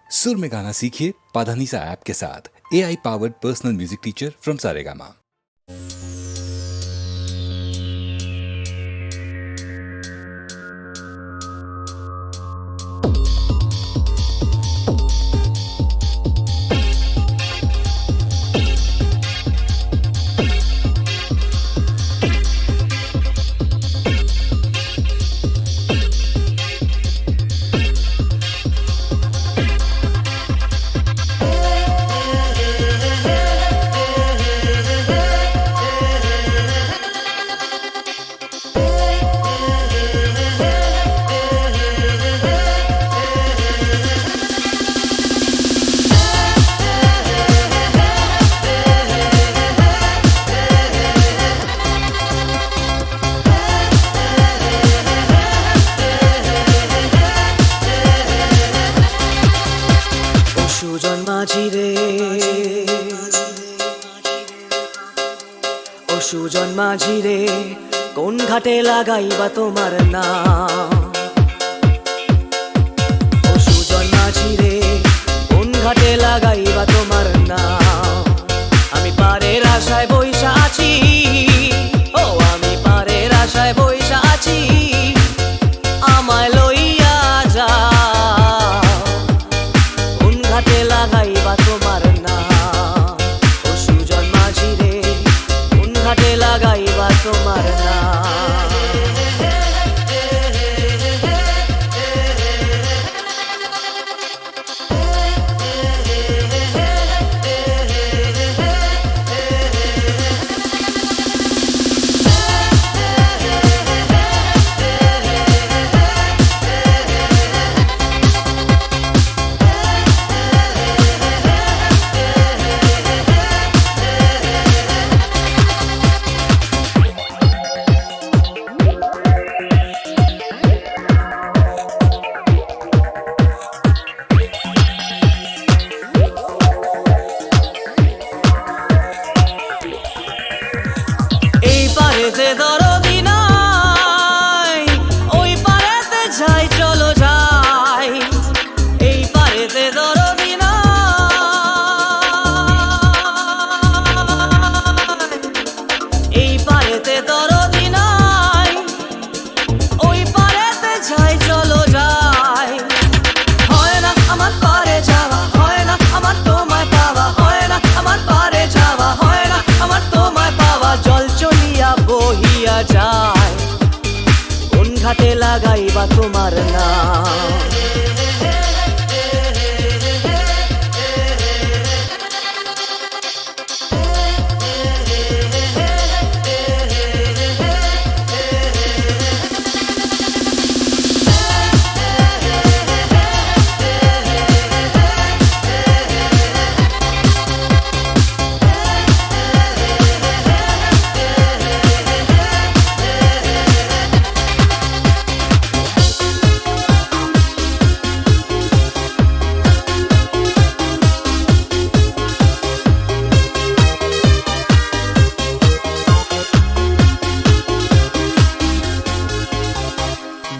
सुर में गाना सीखिए पाधानीसा ऐप के साथ। AI powered personal music teacher from Saregama. সুজন মাঝি রে, ও সুজন মাঝি রে, কোন ঘাটে লাগাইবা তোমার নাম? ও সুজন মাঝি রে, কোন ঘাটে লাগাইবা তোমার নাম? আমি পারের আশায় বইসা আছি, ও আমি পারের আশায় বইসা আছি, আমায় লইয়া যা, লাগাইবা তোমার নাম? ও সুজন মাঝি রে, কোন ঘাটে লাগাইবা তোমার নাম? পারেতে দরদি নাই, ওই পারেতে যাই চলো যাই, এই পারেতে দরদি নাই, এই পারেতে দরদি নাই, ওই পারেতে যাই চলো যাই। হয় না আমার পারে যাওয়া, হয় না আমার তোমায় পাওয়া, হয় না আমার পারে যাওয়া, হয় না আমার তোমায় পাওয়া, জল চলিয়া বহিয়া যায়, কোন ঘাটে লাগাইবা তোমার নাম?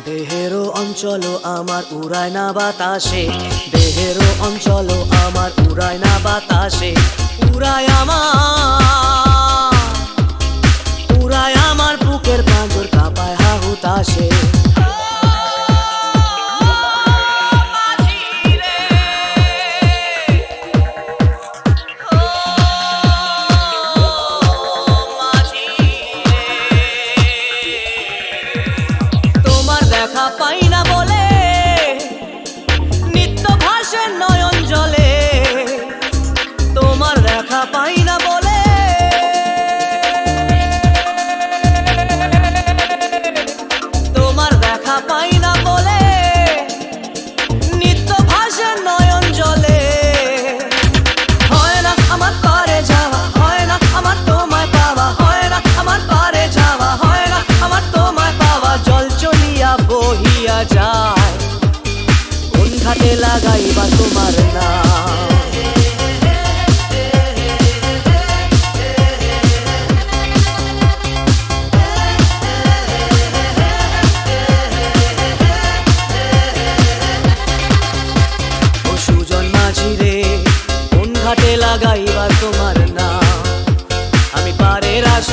দেহেরও অঞ্চল আমার উড়ায় না বাতাসে, দেহেরও অঞ্চল আমার উড়ায় না বাতাসে, উড়ায় আমার বুকের পাঁজর কাঁপায় হাহুতাশে। দেখা পাই না বলে নিত্য ভাসে নয়ন জলে, তোমার দেখা পাই না বলে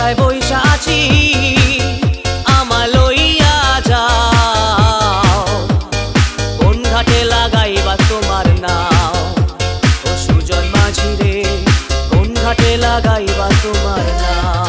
আশায় বইসা আছি আমায় লইয়া যাও কোন ঘাটে লাগাইবা তোমার নাও ও সুজন মাঝি রে কোন ঘাটে লাগাইবা তোমার নাও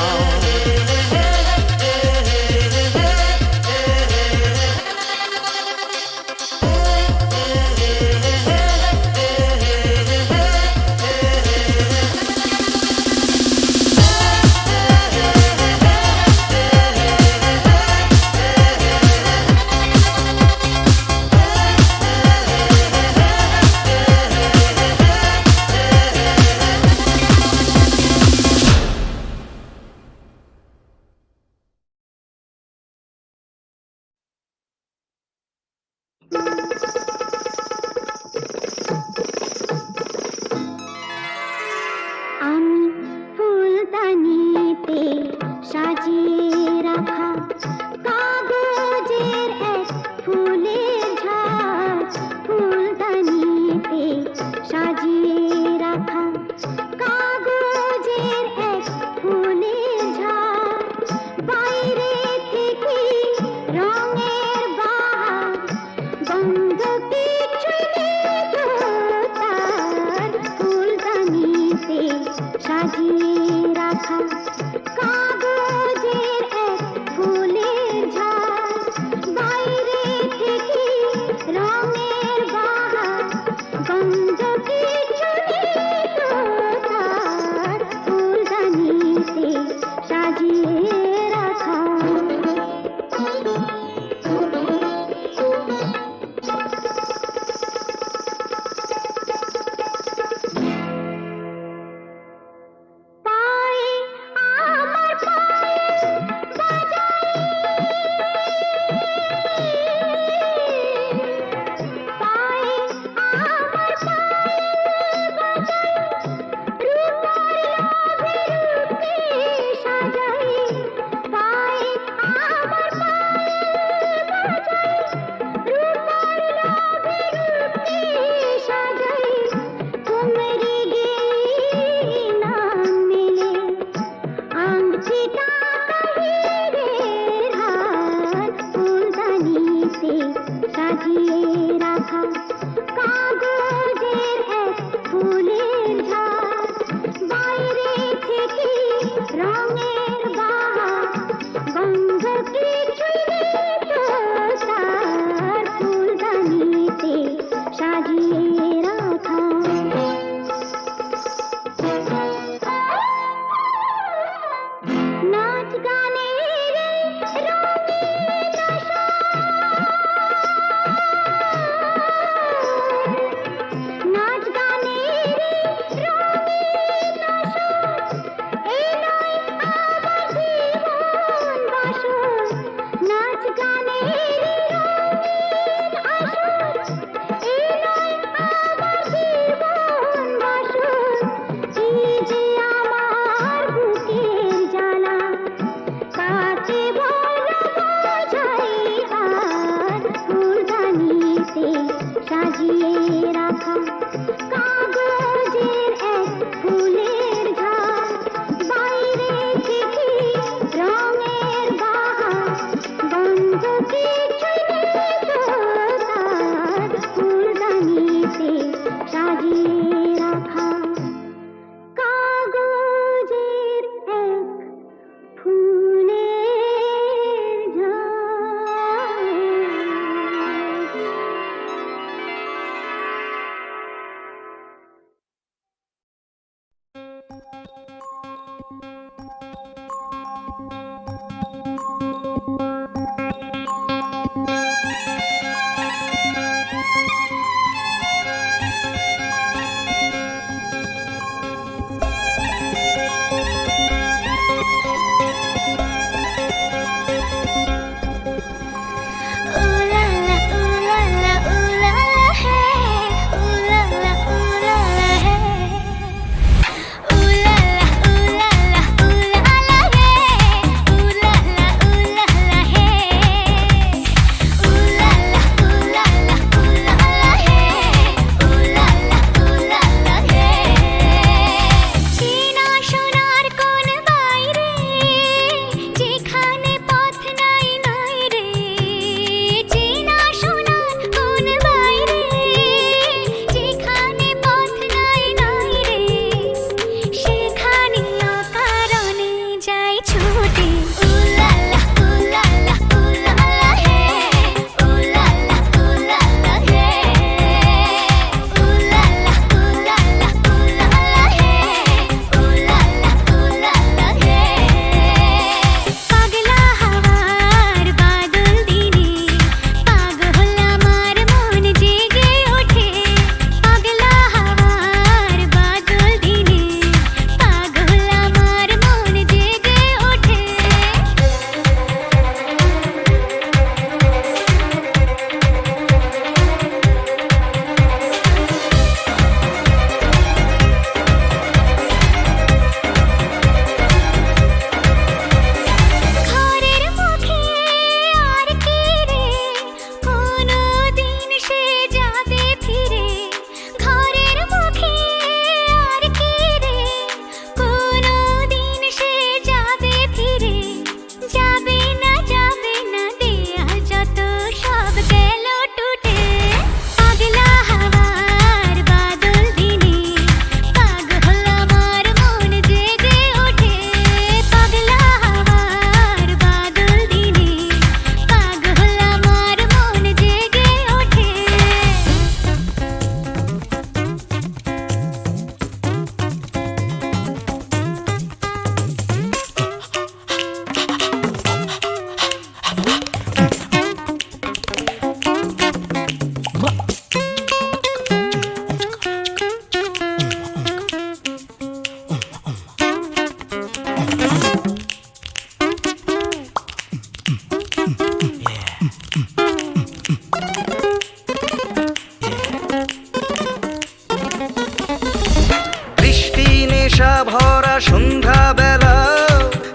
নেশা ভরা সন্ধ্যা বেলা,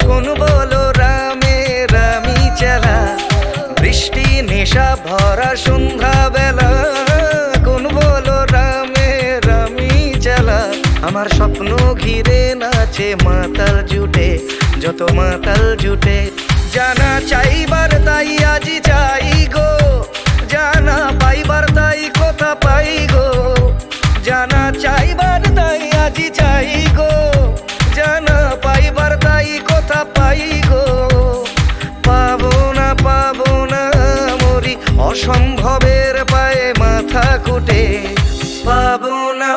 কোন বলো রামে রামি চেলা। বৃষ্টি নেশা ভরা সন্ধ্যা বেলা, কোন বলো রামে রামি চেলা। আমার স্বপ্ন ঘিরে নাচে মাতাল জুটে, যত মাতাল জুটে। জানা চাইবার তাই আজি চাই গো, জানা পাইবার তাই কথা পাই গো। জানা চাইবার তাই আজি চাই গো, জানা পাইবার তাই কথা পাই গো। পাবো না মরি অসম্ভবের পায়ে মাথা কুটে। পাবো না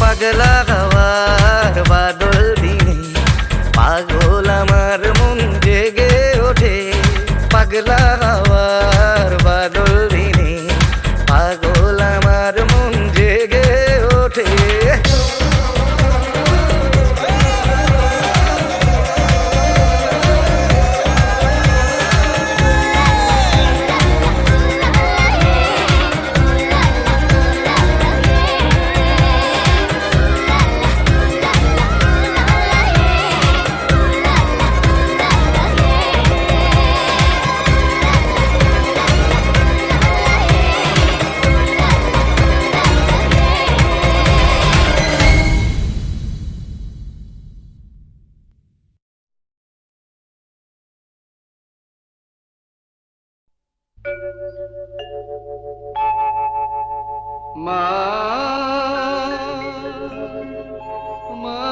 পাগলা হাওয়ার বাদল দিনে পাগল আমার মন জেগে ওঠে। পাগলা হাওয়ার বাদল দিনে পাগল আমার মন জেগে ওঠে। মা মা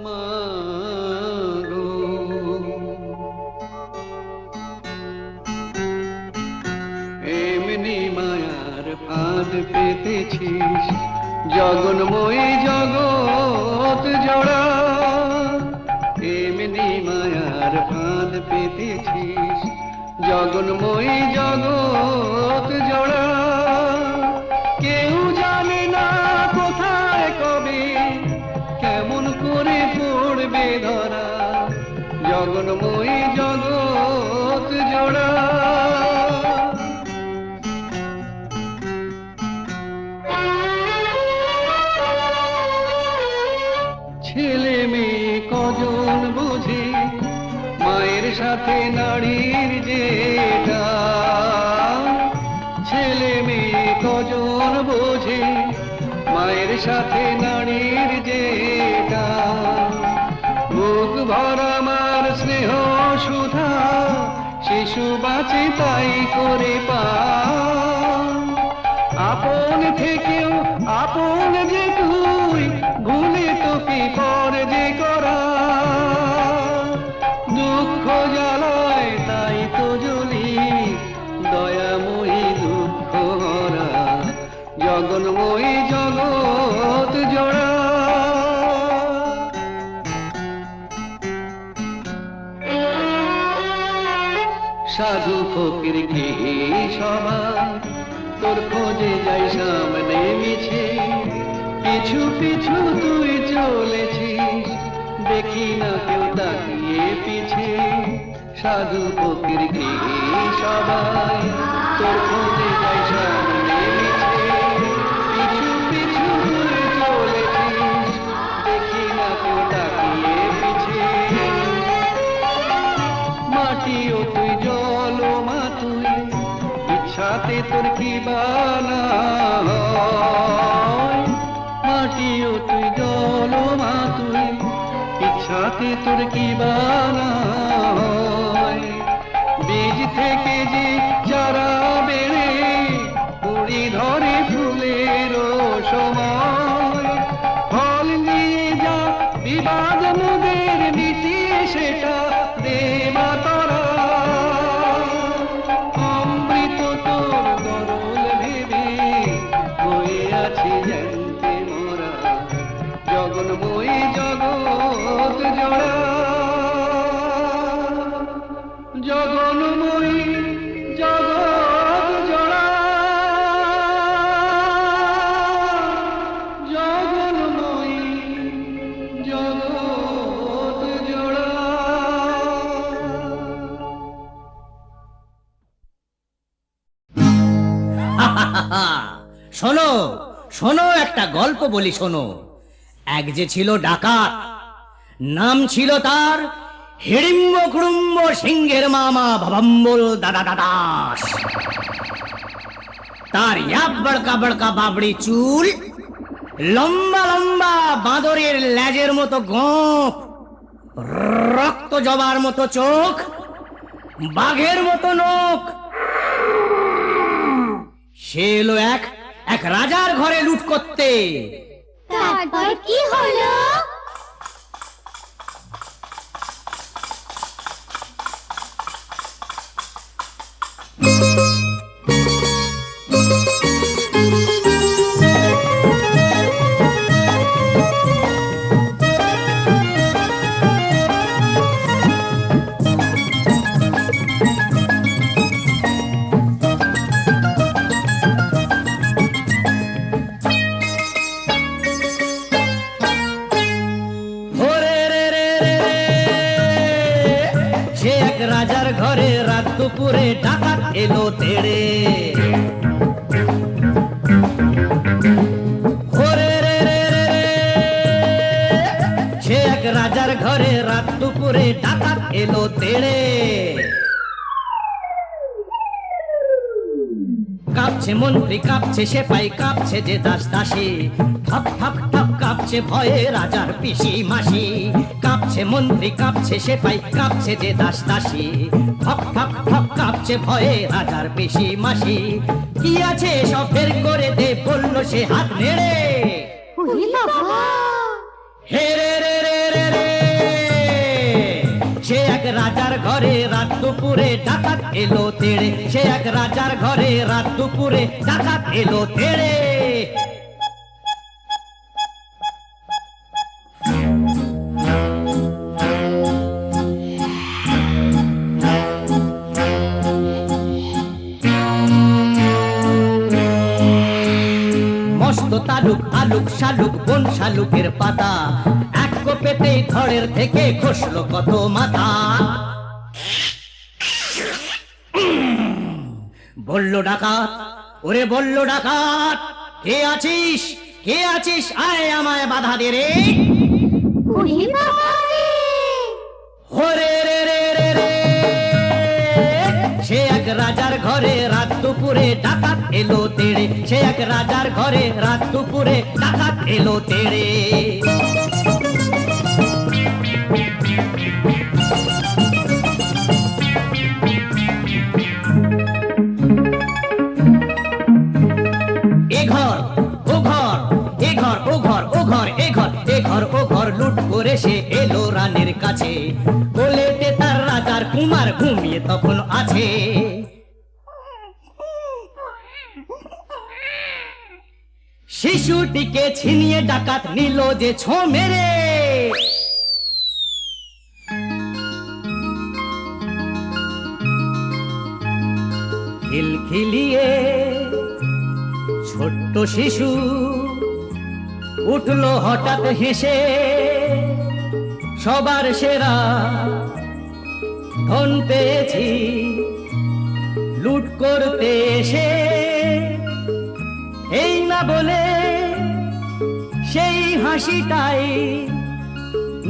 মা গো, এমনি মায়ার ফাঁদ পেতেছিস, জগন্ময়ী জগৎ জোড়া। এমনি মায়ার ফাঁদ পেতেছিস, জগন্ময়ী জগৎ জোড়া। কেউ জানে না কোথায় কবে কেমন করে পড়বে ধরা, জগন্ময়ী জগৎ জোড়া। ছেলে মেয়ে কজন বোঝে মায়ের সাথে নারীর যেটা। ছেলে মেয়ে কজন বোঝে মায়ের সাথে নারীর যেটা। বুক ভরা মার স্নেহ সুধা, শিশু বাঁচে তাই করে পান। আপন থেকেও আপন যে তুই, ভুলে তোকে পর যে করা। দুঃখ জ্বালায় তাই তো জ্বলি, দয়াময়ী দুঃখ হরা, জগন্ময়ী জগৎ জোড়া। সাধু ফকির কে সবাই তোর খোঁজে যাই সামনে মিছে, পিছু পিছু তুই চলেছিস, দেখি না কেউ তাকিয়ে পিছে। সাধু ফকির কে সবাই তোর খোঁজে যাই সামনে মিছে, পিছু পিছু তুই চলেছিস, দেখি না কেউ তাকিয়ে পিছে। মাটিও তুই জলও মা তুই, ইচ্ছাতে তোর কি বানা হয়। মাটিও তুই জলও মা তুই, ইচ্ছাতে তোর কি বানা হয়। বীজ থেকে যে চারা বেড়ে কুড়ি ধরে ফুলের সময়, ফল নিয়ে যা বিবাদ মোদের মিটিয়ে সেটা দে মা তোরা। অমৃত তোর গরল ভেবে বয়ে আছি জানতে মোরা, জগন্ময়ী জগৎ জোড়া। জগন্ময়ী জগৎ জোড়া। শোনো শোনো একটা গল্প বলি শোনো। এক যে ছিল ডাকাত, নাম ছিল তার হিড়িম্ব কুড়ুম্ব সিংহের মামা ভবাম্বল দাদা দাদাস। তার ইয়াব বড়কা বড়কা বাবড়ি চুল, লম্বা লম্বা বাঁদরের লেজের মতো গোঁফ, রক্ত জবার মতো চোখ, বাঘের মতো নখ। সে এলো এক রাজার ঘরে লুট করতে। তারপর কি হলো? ওরে রে রে রে রে, সে এক রাজার ঘরে রাত দুপুরে ডাকাত এলো তেড়ে। ওরে রে রে রে রে, সে এক রাজার ঘরে রাত দুপুরে ডাকাত এলো তেড়ে। কাঁপছে মন্ত্রী, কাঁপছে সেপাই, কাঁপছে যে দাস দাসী, ঠপ ঠপ ঠপ কাঁপছে ভয়ে রাজার পিসি মাসি। কাঁপছে মন্ত্রী, কাঁপছে সেপাই, কাঁপছে যে দাস দাসী, ঠপ ঠপ ঠপ কাঁপছে ভয়ে রাজার পিসি মাসি। কি আছে সব বের করে দে, বলল সে হাত নেড়ে। ওরে বাবা! হে রে রে রে রে রে, সে এক রাজার ঘরে রাত দুপুরে ডাকাত এলো তেড়ে। সে এক রাজার ঘরে রাত দুপুরে ডাকাত এলো তেড়ে। মস্ত তালুক আলুক শালুক বন শালুকের পাতা, এক কোপেতেই ধড়ের থেকে খসলো কত মাথা। বলল ডাকাত, ওরে বলল ডাকাত, কে আছিস কে আছিস, আয় আমায় বাধা দে রে। ওরে বাবা রে! ওরে রে রে রে রে, সে এক রাজার ঘরে রাত দুপুরে ডাকাত এলো তেড়ে। সে এক রাজার ঘরে রাত দুপুরে ডাকাত এলো তেড়ে। এ ঘর ও ঘর, এ ঘর ও ঘর, ও ঘর এ ঘর, এ ঘর ও ঘর লুট করে সে এলো রানীর কাছে। বলেতে তার রাজার কুমার ঘুমিয়ে তখন আছে। শিশুটিকে ছিনিয়ে ডাকাত নিল যে ছো মেরে। খিলখিলিয়ে ছোট্ট শিশু উঠলো হঠাৎ হেসে। সবার সেরা ধন পেয়েছি লুট করতে এসে। এই না বলে সেই হাসিটাই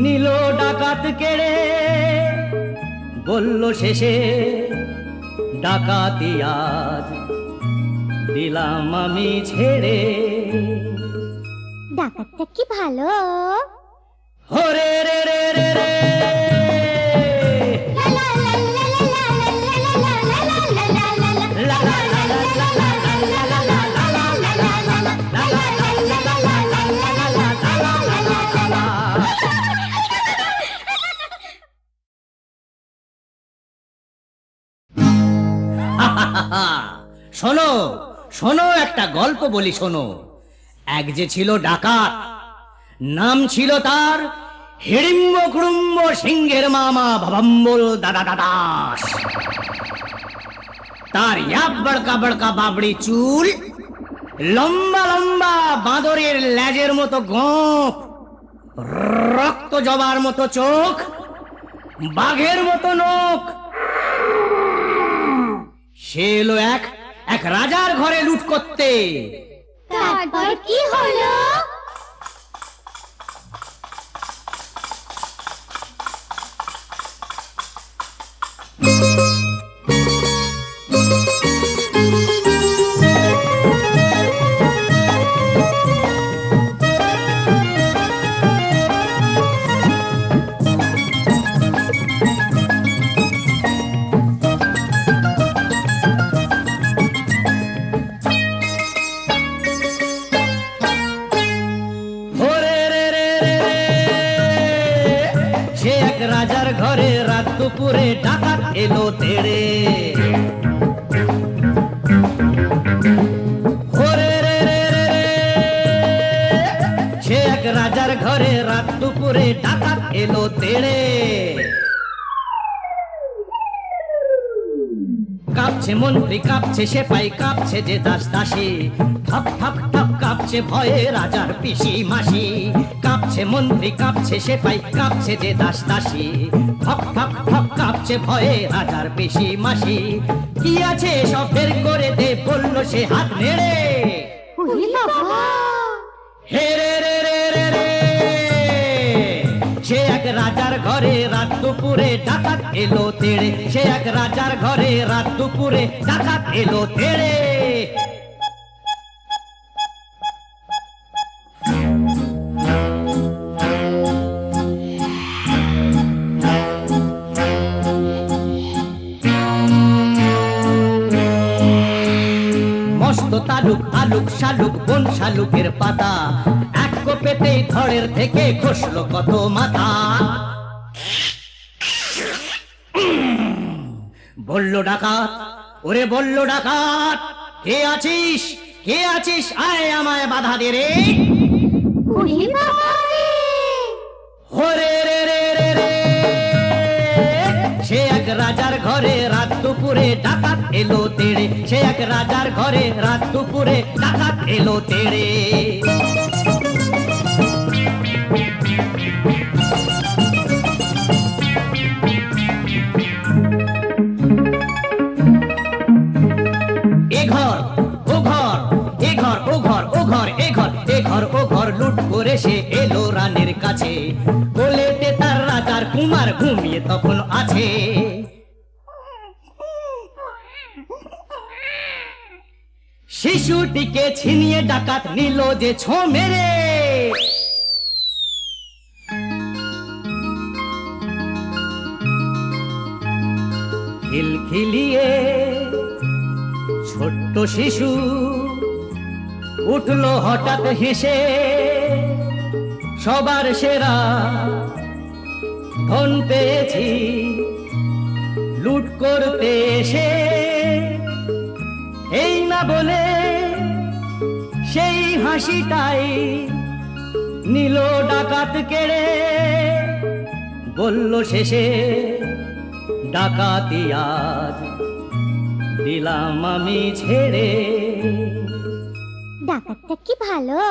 নিল ডাকাত কেড়ে। বলল শেষে, ডাকাতি আজ দিলাম আমি ছেড়ে। ডাকাতটা কি ভালো! হরে রে রে রে রে, লা লা লা লা লা লা লা লা লা লা লা লা লা লা শোনো শোনো একটা গল্প বলি শোনো। এক যে ছিল ডাকাত, নাম ছিল তার হিড়িম্ব কুড়ুম্ব সিংহের মামা ভবাম্বল দাদা দাদাস। তার ইয়াব বড়কা বড়কা বাবড়ি চুল, লম্বা লম্বা বাঁদরের লেজের মতো গোঁফ, রক্ত জবার মতো চোখ, বাঘের মতো নখ। সে এলো এক রাজার ঘরে লুট করতে। তারপর কি হলো? ওরে রে রে রে রে, সে এক রাজার ঘরে রাত দুপুরে ডাকাত এলো তেড়ে। ওরে রে রে রে রে, সে এক রাজার ঘরে রাত দুপুরে ডাকাত এলো তেড়ে। কাঁপছে মন্ত্রী কাঁপছে সেপাই কাঁপছে যে দাস দাসী, ঠপ ঠপ ঠপ কাঁপছে ভয়ে রাজার পিসি মাসি। কাঁপছে মন্ত্রী কাঁপছে সেপাই কাঁপছে যে দাস দাসী, ঠপ ঠপ ঠপ কাঁপছে ভয়ে রাজার পিসি মাসি। কি আছে সব বের করে দে বলল সে হাত নেড়ে। ওরে বাবা! হে রে রে রে রে রে, সে এক রাজার ঘরে রাত দুপুরে ডাকাত এলো তেড়ে। সে এক রাজার ঘরে রাত দুপুরে ডাকাত এলো তেড়ে। মস্ত তালুক আলুক শালুক বন শালুকের পাতা, এক কোপেতেই ধড়ের থেকে খসলো কত মাথা। বলল ডাকাত, ওরে বলল ডাকাত, কে আছিস কে আছিস, আয় আমায় বাধা দে রে। ওরে বাবা রে! ওরে রে রে রে রে, সে এক রাজার ঘরে রাত দুপুরে ডাকাত এলো তেড়ে। সে এক রাজার ঘরে রাত দুপুরে ডাকাত এলো তেড়ে। এ ঘর ও ঘর, এ ঘর ও ঘর, ও ঘর এ ঘর, এ ঘর ও ঘর লুট করে সে এলো রানীর কাছে। কোলেতে তার রাজার কুমার ঘুমিয়ে তখন আছে। শিশুটিকে ছিনিয়ে ডাকাত নিল যে ছো মেরে। খিলখিলিয়ে ছোট্ট শিশু উঠলো হঠাৎ হেসে, সবার সেরা ধন পেয়েছি লুট করতে এসে। এই না বলে সেই হাসিটাই নিল ডাকাত কেড়ে। বলল শেষে ডাকাতি আজ দিলাম আমি ছেড়ে। ডাকাতটা কি ভালো!